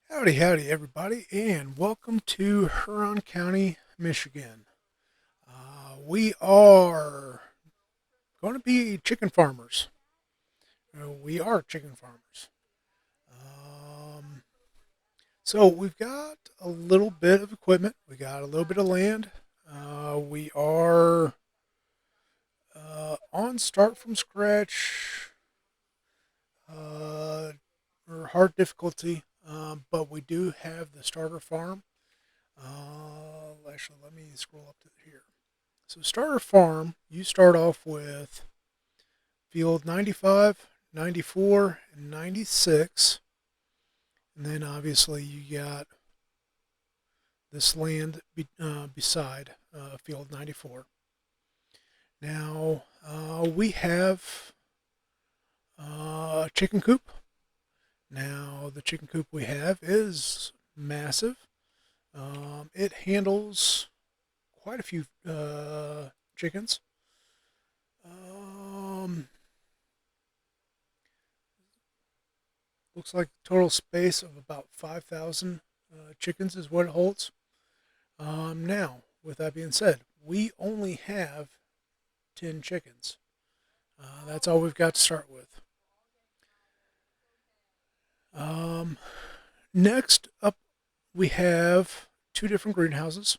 Howdy, howdy, everybody, and welcome to Huron County, Michigan. We are going to be chicken farmers. We are chicken farmers. Um, so we've got a little bit of equipment. We got a little bit of land. We are on start from scratch, uh, or hard difficulty, but we do have the starter farm. Actually, let me scroll up to here. So starter farm, you start off with field 95, 94, and 96. And then obviously you got this land beside field 94. Now we have a chicken coop. Now the chicken coop we have is massive. It handles quite a few chickens. Um, Looks like total space of about 5,000 chickens is what it holds. Now, with that being said, we only have 10 chickens. That's all we've got to start with. Um, Next up, we have two different greenhouses.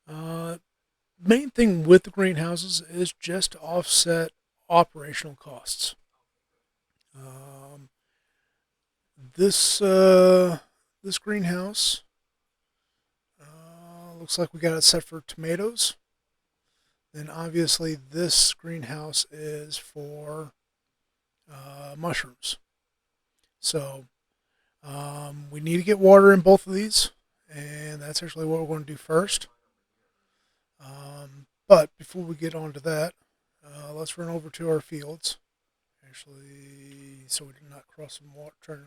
Uh, Main thing with the greenhouses is just to offset operational costs. Um, this greenhouse looks like we got it set for tomatoes. Then obviously this greenhouse is for mushrooms. So we need to get water in both of these, and that's actually what we're going to do first. But before we get on to that, let's run over to our fields. Actually, so we did not cross some water, trying to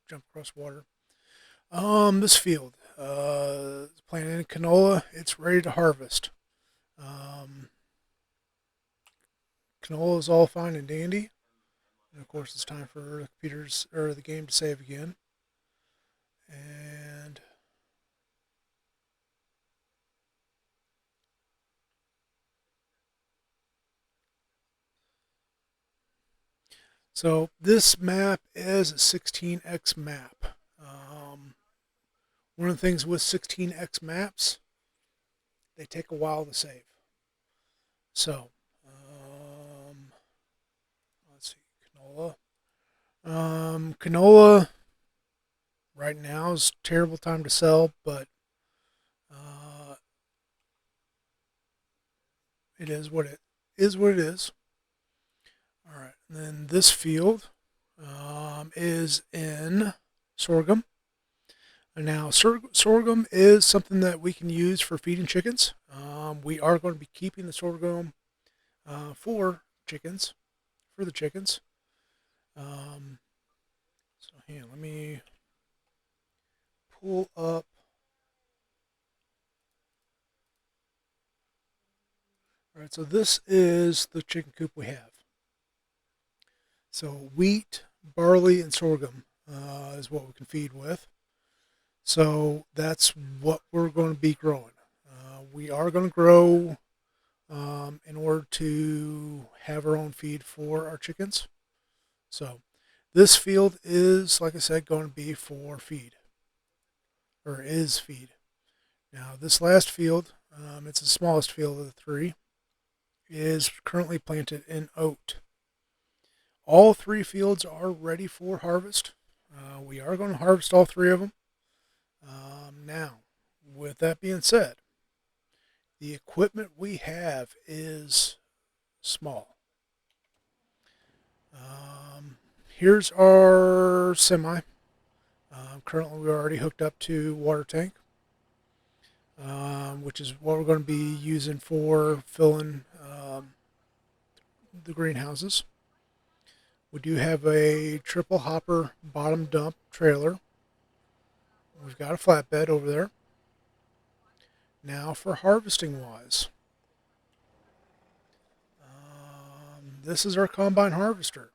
jump across water. This field, planted in canola, it's ready to harvest. Um, Canola is all fine and dandy, and of course it's time for the computers or the game to save again. And so this map is a 16x map. Um, One of the things with 16x maps, they take a while to save. So let's see, canola. Canola right now is a terrible time to sell, but uh, it is what it is. What it is. All right, and then this field is in sorghum. And now, sorghum is something that we can use for feeding chickens. We are going to be keeping the sorghum for chickens, for the chickens. Um, so here, let me pull up. All right, so this is the chicken coop we have. So wheat, barley, and sorghum is what we can feed with. So that's what we're going to be growing. We are going to grow in order to have our own feed for our chickens. So this field is, like I said, going to be for feed, or is feed. Now this last field, it's the smallest field of the three, is currently planted in oat. All three fields are ready for harvest. We are going to harvest all three of them. Now, with that being said, the equipment we have is small. Here's our semi. Currently, we're already hooked up to water tank, which is what we're going to be using for filling the greenhouses. We do have a triple hopper bottom dump trailer. We've got a flatbed over there. Now for harvesting wise, this is our combine harvester.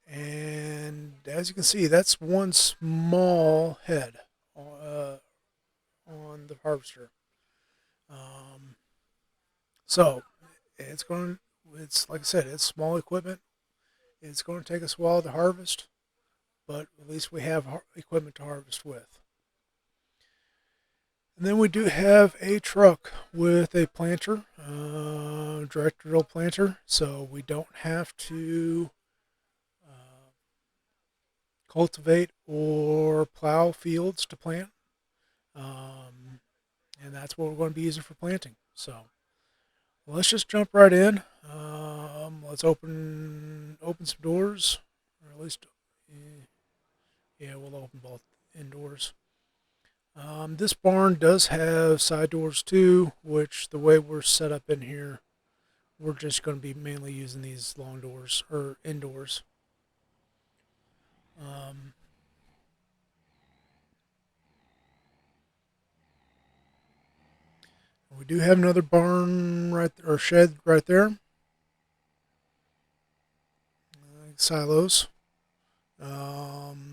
And as you can see, that's one small head uh, on the harvester. Um, so it's going. It's like I said, it's small equipment. It's going to take us a while to harvest, but at least we have equipment to harvest with. And then we do have a truck with a planter, direct drill planter, so we don't have to uh, cultivate or plow fields to plant. Um, and that's what we're going to be using for planting. So let's just jump right in. Let's open some doors, or at least, eh, yeah, we'll open both indoors. This barn does have side doors too, which the way we're set up in here, we're just going to be mainly using these long doors or indoors. Um, we do have another barn right or shed right there. Silos. Now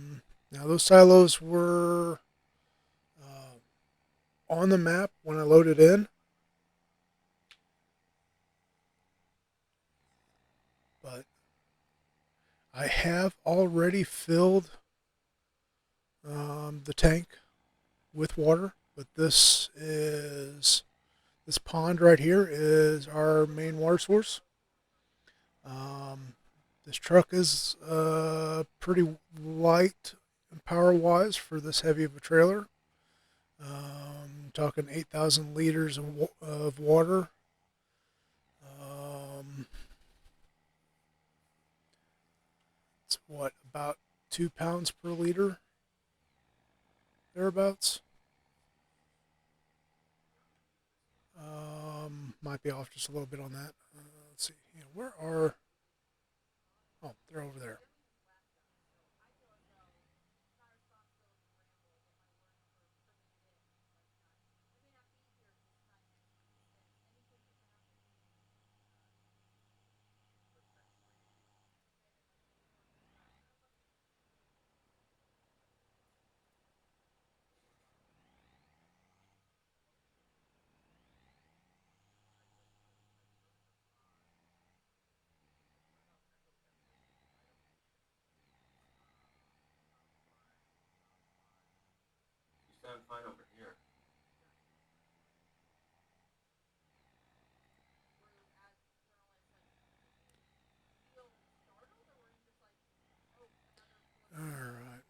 those silos were uh, on the map when I loaded in, but I have already filled the tank with water. But this pond right here is our main water source. Um, this truck is pretty light power wise for this heavy of a trailer. Talking 8,000 liters of water. Um, it's what, about 2 pounds per liter, thereabouts. Might be off just a little bit on that. Let's see. Yeah, where are? Oh, they're over there. All right.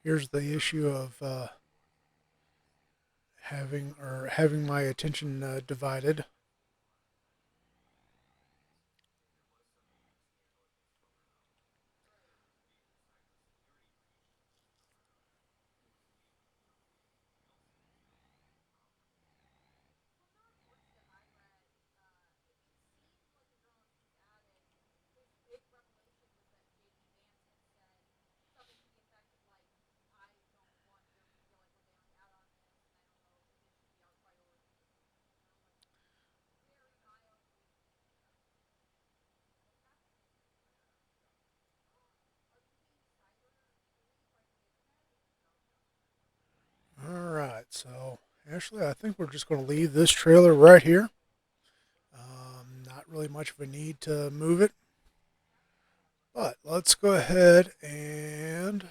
Here's the issue of having my attention divided. All right. So actually, I think we're just going to leave this trailer right here. Not really much of a need to move it, but let's go ahead and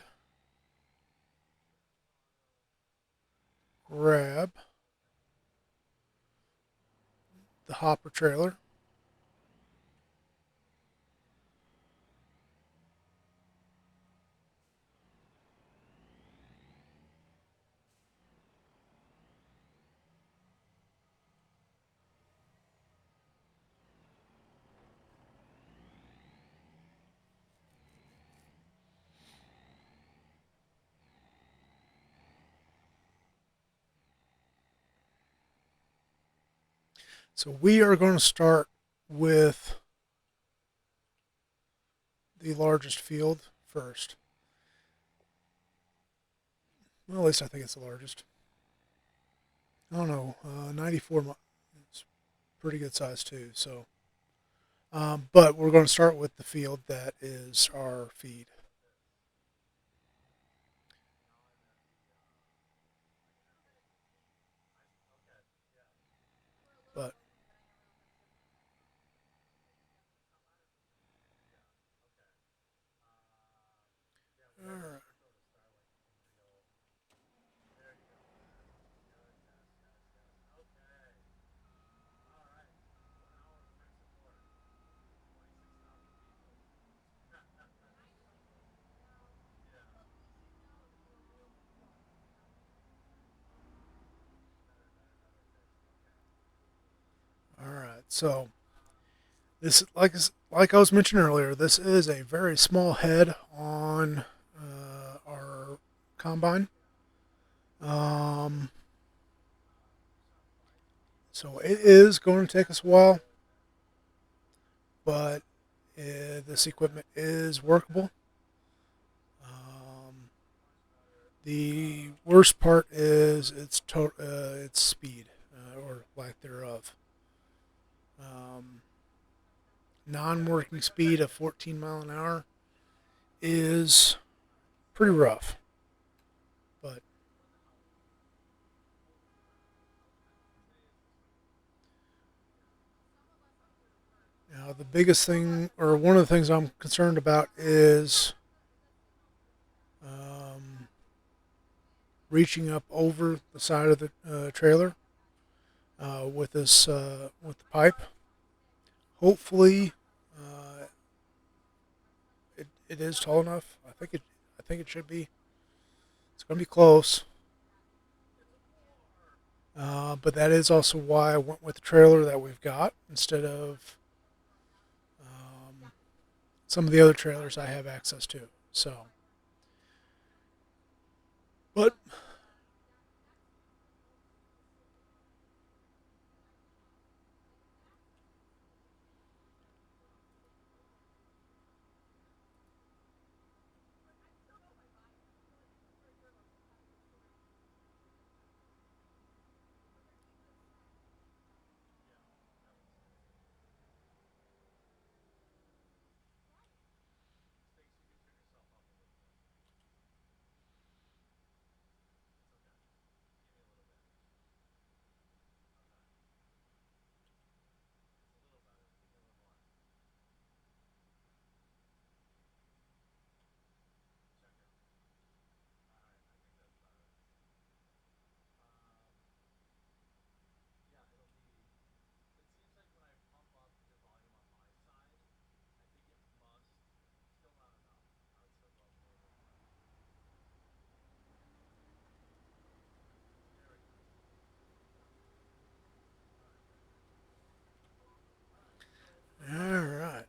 grab the hopper trailer. So we are going to start with the largest field first. Well, at least I think it's the largest. I don't know. 94 is pretty good size too. So But we're going to start with the field that is our feed. But all right, all right. So this, like I was mentioning earlier, this is a very small head on our combine. Um, so it is going to take us a while, but this equipment is workable. Um, the worst part is its speed or lack thereof. Um, Non-working speed of 14 mile an hour is pretty rough. But the biggest thing, or one of the things I'm concerned about, is um, reaching up over the side of the trailer with the pipe. Hopefully, it is tall enough. I think it should be. It's going to be close. But that is also why I went with the trailer that we've got instead of some of the other trailers I have access to. So, but all right.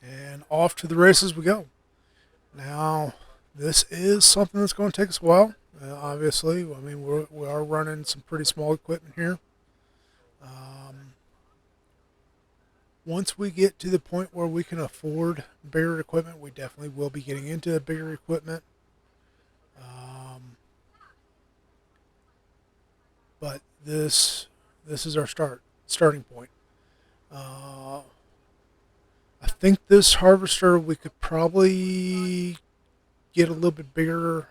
And off to the races we go. Now, this is something that's going to take us a while. Obviously, I mean we are running some pretty small equipment here. Um, Once we get to the point where we can afford bigger equipment, we definitely will be getting into the bigger equipment. Um, but this is our starting point. Uh, I think this harvester we could probably get a little bit bigger.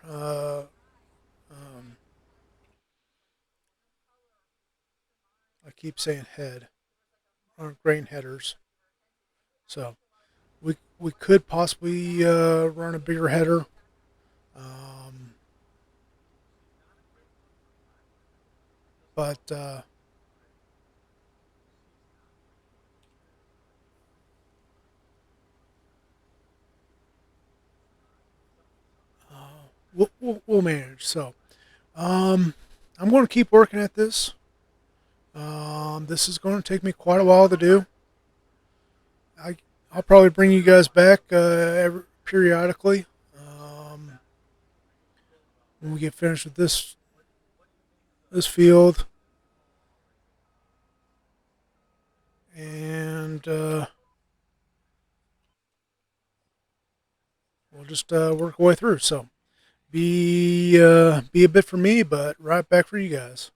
I keep saying head or grain headers, so we could possibly run a bigger header. Um, but we'll manage. So I'm going to keep working at this. This is going to take me quite a while to do. I I'll probably bring you guys back periodically when we get finished with this field. and we'll just work our way through. So be a bit for me, but right back for you guys.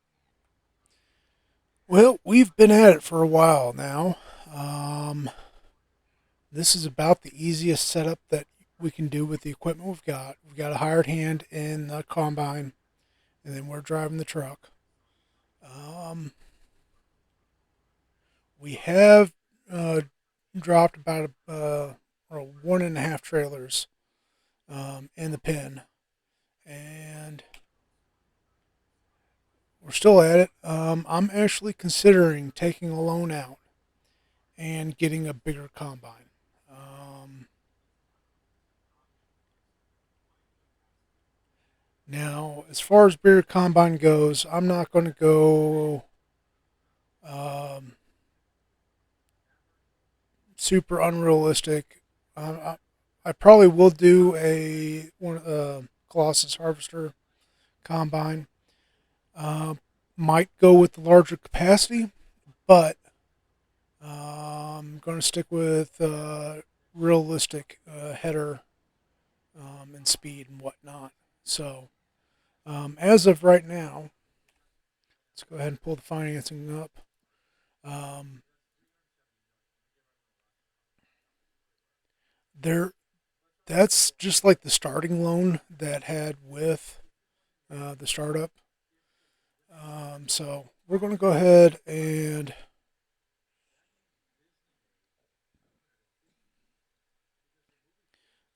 Well, we've been at it for a while now. Um, this is about the easiest setup that we can do with the equipment we've got. We've got a hired hand in the combine, and then we're driving the truck. Um, we have uh, dropped about 1.5 trailers in the pen, and we're still at it. I'm actually considering taking a loan out and getting a bigger combine. Um, Now, as far as bigger combine goes, I'm not going to go um, super unrealistic. I probably will do a Colossus Harvester combine. Uh, might go with the larger capacity, but I'm going to stick with realistic header and speed and whatnot. So, as of right now, let's go ahead and pull the financing up. Um, there, that's just like the starting loan that had with the startup. So we're going to go ahead and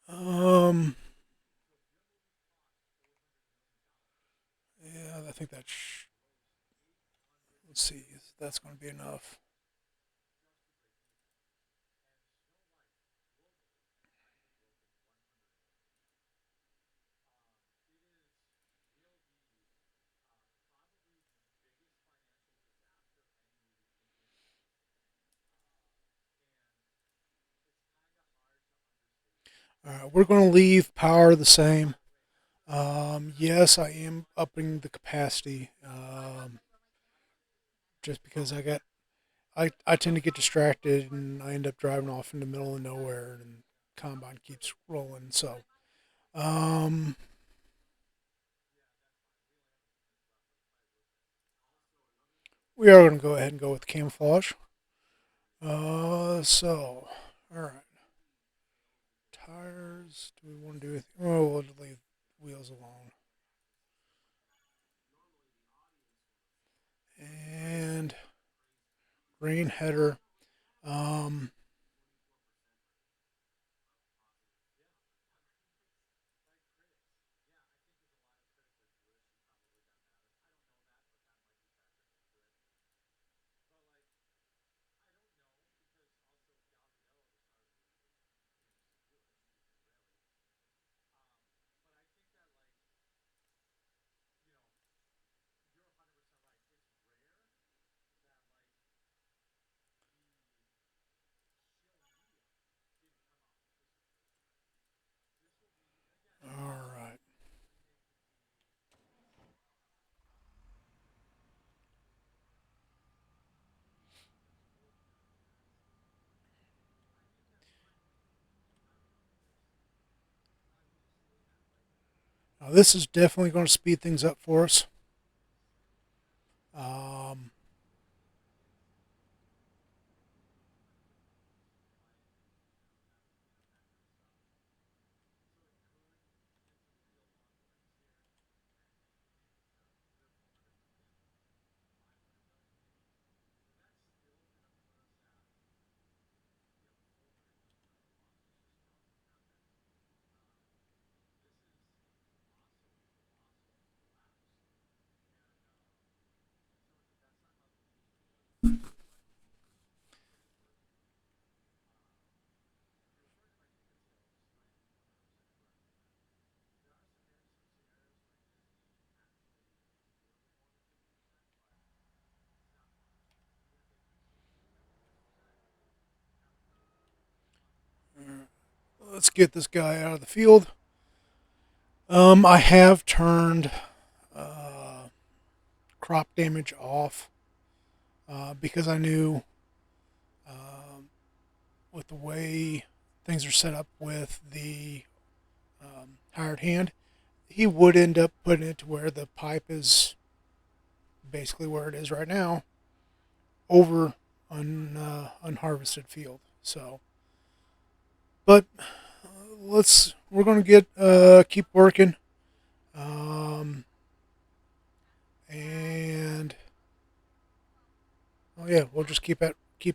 um, yeah, I think that's let's see, that's going to be enough. All right, we're going to leave power the same. Yes, I am upping the capacity just because I tend to get distracted and I end up driving off in the middle of nowhere and combine keeps rolling. So um, we are going to go ahead and go with camouflage. So all right, tires. Do we want to do anything? Oh, we'll leave wheels alone. And green header. Um, all right. Now this is definitely going to speed things up for us. Um, let's get this guy out of the field. I have turned uh, crop damage off because I knew with the way things are set up with the hired hand, he would end up putting it to where the pipe is basically where it is right now, over unharvested field. So, but we're going to get keep working, and oh yeah, we'll just keep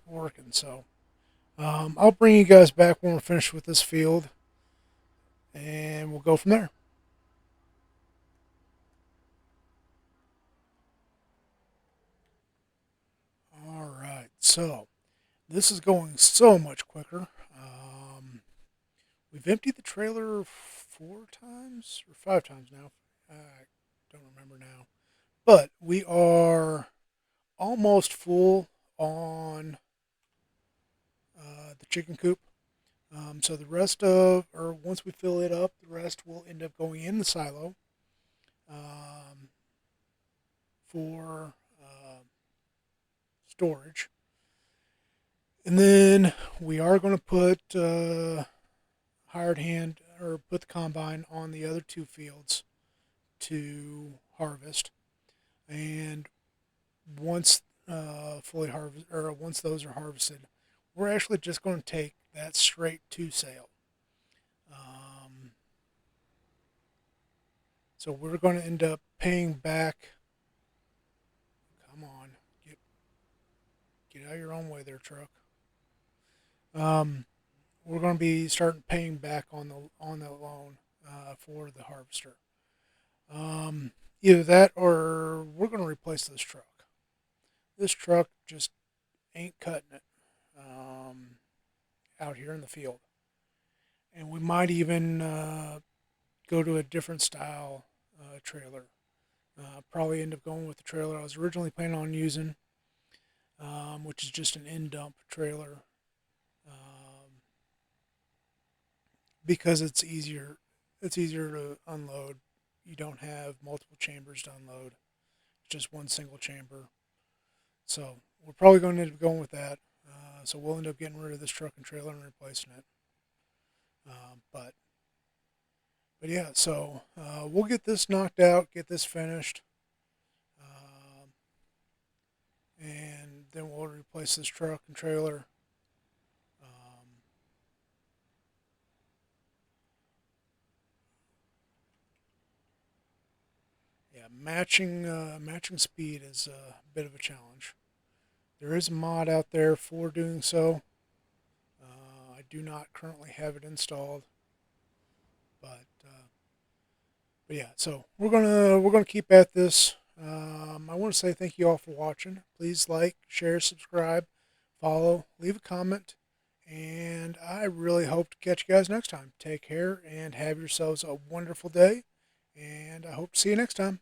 working. So, I'll bring you guys back when we're finished with this field, and we'll go from there. All right, so this is going so much quicker. We've emptied the trailer 4 times or 5 times now. I don't remember now, but we are almost full on the chicken coop. So the rest of, or once we fill it up, the rest will end up going in the silo um, for storage. And then we are going to put hired hand or put the combine on the other 2 fields to harvest. And once fully harvest, or once those are harvested, we're actually just going to take that straight to sale. So we're going to end up paying back. Come on, get out of your own way there, truck. We're going to be starting paying back on the loan for the harvester. Either that or we're going to replace this truck. This truck just ain't cutting it out here in the field, and we might even go to a different style trailer. Probably end up going with the trailer I was originally planning on using, which is just an end dump trailer, because it's easier. It's easier to unload. You don't have multiple chambers to unload. It's just one single chamber. So we're probably going to end up going with that. So we'll end up getting rid of this truck and trailer and replacing it. But yeah, so we'll get this knocked out, get this finished, and then we'll replace this truck and trailer. Yeah, matching speed is a bit of a challenge. There is a mod out there for doing so. I do not currently have it installed, but yeah. So we're gonna keep at this. I want to say thank you all for watching. Please like, share, subscribe, follow, leave a comment, and I really hope to catch you guys next time. Take care and have yourselves a wonderful day, and I hope to see you next time.